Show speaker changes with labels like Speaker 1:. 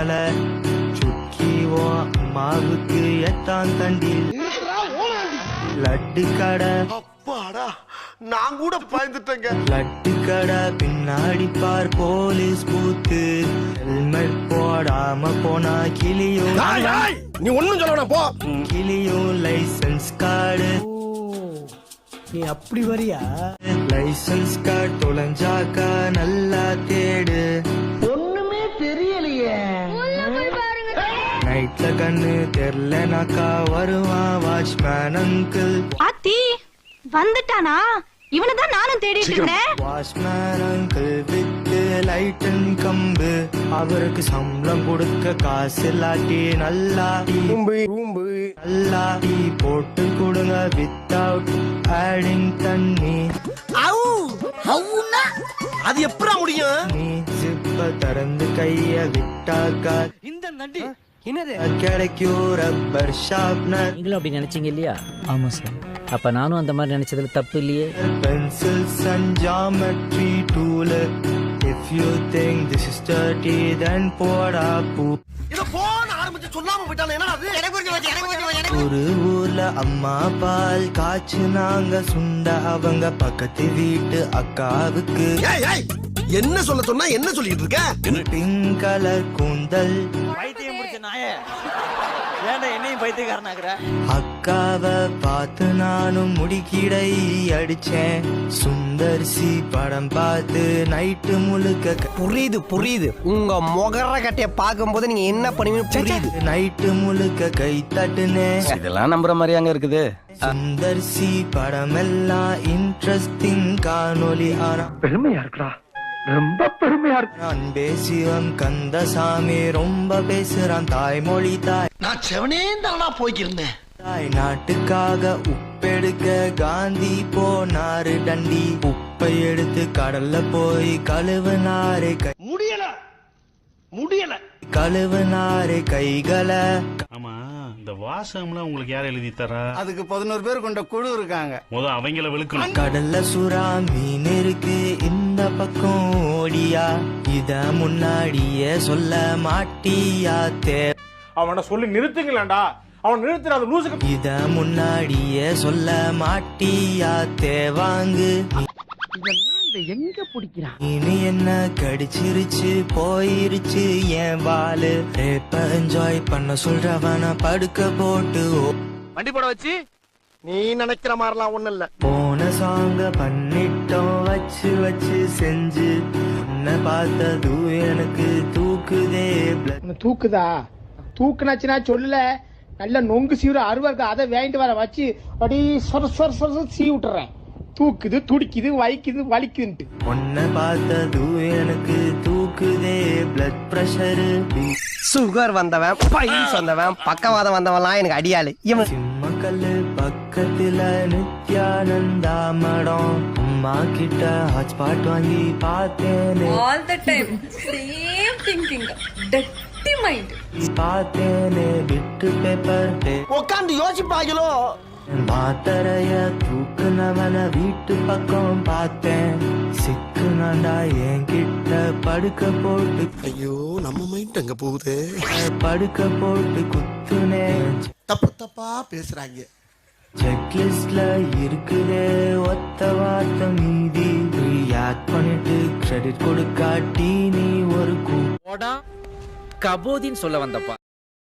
Speaker 1: மலை சுக்கிவோ அம்மாவுக்கு எத்தான் தண்டில் லட்டு கடை
Speaker 2: அப்பாடா நான் கூட பயந்துட்டேங்க.
Speaker 1: லட்டு கடை பின்னாடி பார் போலீஸ் பூத்து ஹெல்மெட் போடாம போனா கிளியோ
Speaker 2: நீ ஒண்ணும் சொல்லணும் போ.
Speaker 1: கிளியோ லைசன்ஸ் கார்டு
Speaker 3: நீ அப்படி வரியா?
Speaker 1: லைசன்ஸ் கார்டு தொலைஞ்சாக்கா நல்லா தேடு.
Speaker 3: ஒண்ணுமே தெரியலையே.
Speaker 1: நைட்ல கண்ணு தெரியலனாக்கா வருவான் வாட்ச்மேன் அங்கிள்.
Speaker 4: ஆத்தி வந்துட்டானா? இவனதான் நானும் தேடிட்டு இருந்தேன்.
Speaker 1: Watchman uncle with light and கம்பு. அவருக்கு சம்பளம் கொடுக்க காசு இல்லாட்டி நல்லா நல்லா டீ போட்டு கொடுங்க வித்தவுட் ஆடிங் தண்ணி.
Speaker 2: அது எப்படா முடியும்?
Speaker 1: நீ ஜிப்ப திறந்து கைய விட்டாக்கா
Speaker 3: இந்த நண்டி என்னது
Speaker 1: கிடைக்கும் ரப்பர் ஷார்ப்னர்.
Speaker 5: நீங்களும் அப்படி நினைச்சீங்க இல்லையா? ஆமா சார். அப்ப நானும் அந்த மாதிரி நினைச்சதுல தப்பு இல்லையே.
Speaker 1: Pencils and geometry tool. If you think this is dirty, then போடா பூ.
Speaker 2: இத போன் ஆரம்பிச்சு சொல்லாம போயிட்டானே. என்ன அது?
Speaker 1: ஒரு ஊர்ல அம்மா பால் காய்ச்சுனாங்க சுண்ட அவங்க பக்கத்து வீட்டு அக்காவுக்கு.
Speaker 2: ஏய் ஏய் என்ன சொல்ல சொன்னா என்ன சொல்லிட்டு இருக்க?
Speaker 1: பிங்க் கலர் கூந்தல்.
Speaker 3: பைத்தியம் பிடிச்ச நாயே, ஏன்டா என்னையும் பைத்தியக்காரனாக்குற?
Speaker 1: அக்காவை பார்த்து நானும் முடிக்கிடை அடிச்சேன். சுந்தர்சி படம் பார்த்து நைட்டு முழுக்க
Speaker 6: புரியுது புரியுது. உங்க முகர கட்டைய பார்க்கும்போது நீங்க என்ன பண்ணுவீங்க புரியுது.
Speaker 1: நைட்டு முழுக்க கை தட்டுனேன்.
Speaker 6: இதெல்லாம் நம்புற மாதிரி அங்க இருக்குது.
Speaker 1: சுந்தர்சி படம் எல்லாம் இன்ட்ரெஸ்டிங் காணொலி. ஆனா
Speaker 3: பெருமையா இருக்கா? ரொம்ப பெருமையா இருக்கு.
Speaker 1: அன்பே சிவம் கந்தசாமி ரொம்ப பேசுறான் தாய்மொழி.
Speaker 2: நான் செவனே தானா போய்க்கிருந்தேன்.
Speaker 1: தாய் நாட்டுக்காக உப்பெடுக்க காந்தி போனாரு டண்டி. உப்பை எடுத்து கடல்ல போய் கழுவுனாரு
Speaker 2: முடியல
Speaker 1: கழுவுனாரு கைகளை.
Speaker 7: ஆமா, இந்த வாசகம்லாம் உங்களுக்கு யார் எழுதி தரா?
Speaker 8: அதுக்கு 11 பேர் கொண்ட குழு இருக்காங்க.
Speaker 7: அவங்கள விழுக்கணும்.
Speaker 1: கடல்ல சுறா மீன் இருக்கு இந்த பக்கம் ஓடியா. இத முன்னாடியே சொல்ல மாட்டியா
Speaker 9: அவனை சொல்லி நிறுத்துங்களேன்டா. அவன் நிறுத்துறாத லூசுக்கு.
Speaker 1: இத முன்னாடியே சொல்ல மாட்டியா தேவாங்கு.
Speaker 3: எங்க பிடிக்கிறான்?
Speaker 1: இனி என்ன கடிச்சிருச்சு போயிருச்சு என் வாலு. ரேப்ப என்ஜாய் பண்ண சொல்றவன படுக்க போட்டு
Speaker 3: வண்டி போட வச்சு
Speaker 2: நீ நினைக்கிற மாதிரிலாம் ஒண்ணு இல்ல.
Speaker 1: போன சாங்க பண்ணிட்டோம் வச்சு வச்சு செஞ்சு. உன்னை பார்த்தது எனக்கு தூக்குதே.
Speaker 10: தூக்குதா? தூக்குனாச்சுன்னா சொல்லல. நல்ல நொங்கு சீவுற அருவா இருக்கு, அதை வாங்கிட்டு வர வச்சு அப்படி சொர சொர சொர சீ விட்டுறேன். தூக்குது துடிக்குது வைக்குது வலிக்குதுன்ட்டு.
Speaker 1: உன்னை பார்த்தது எனக்கு தூக்குதே. பிளட் பிரஷர்
Speaker 6: சுகர் வந்தவன், பைல்ஸ் வந்தவன், பக்கவாதம் வந்தவன்லாம் எனக்கு அடியாளு. இவன்
Speaker 1: சிம்மக்கல்லு பக்கத்துல நித்யானந்தா மடம். அம்மா கிட்ட ஹாட்ஸ்பாட் வாங்கி பார்த்தேனே.
Speaker 4: All the time same thinking, dirty mind.
Speaker 1: பார்த்தேனே பிட்டு பேப்பர்.
Speaker 2: உட்காந்து யோசிப்பாங்களோ.
Speaker 1: மாத்தரைய தூக்குனவன வீட்டு பக்கம் பார்த்தேன். சிக்குனாண்டா என்கிட்ட படுக்க போட்டு.
Speaker 2: ஐயோ நம்ம மைண்ட் அங்க போகுது.
Speaker 1: படுக்க போட்டு குத்துனேன்.
Speaker 2: தப்பு தப்பா பேசுறாங்க.
Speaker 1: செக்லிஸ்ட்ல இருக்குதே ஒத்த வார்த்தை மீதி. ரியாக்ட் பண்ணிட்டு கிரெடிட் கொடுக்காட்டி நீ ஒரு
Speaker 5: கபோதின்னு சொல்ல வந்தப்பா.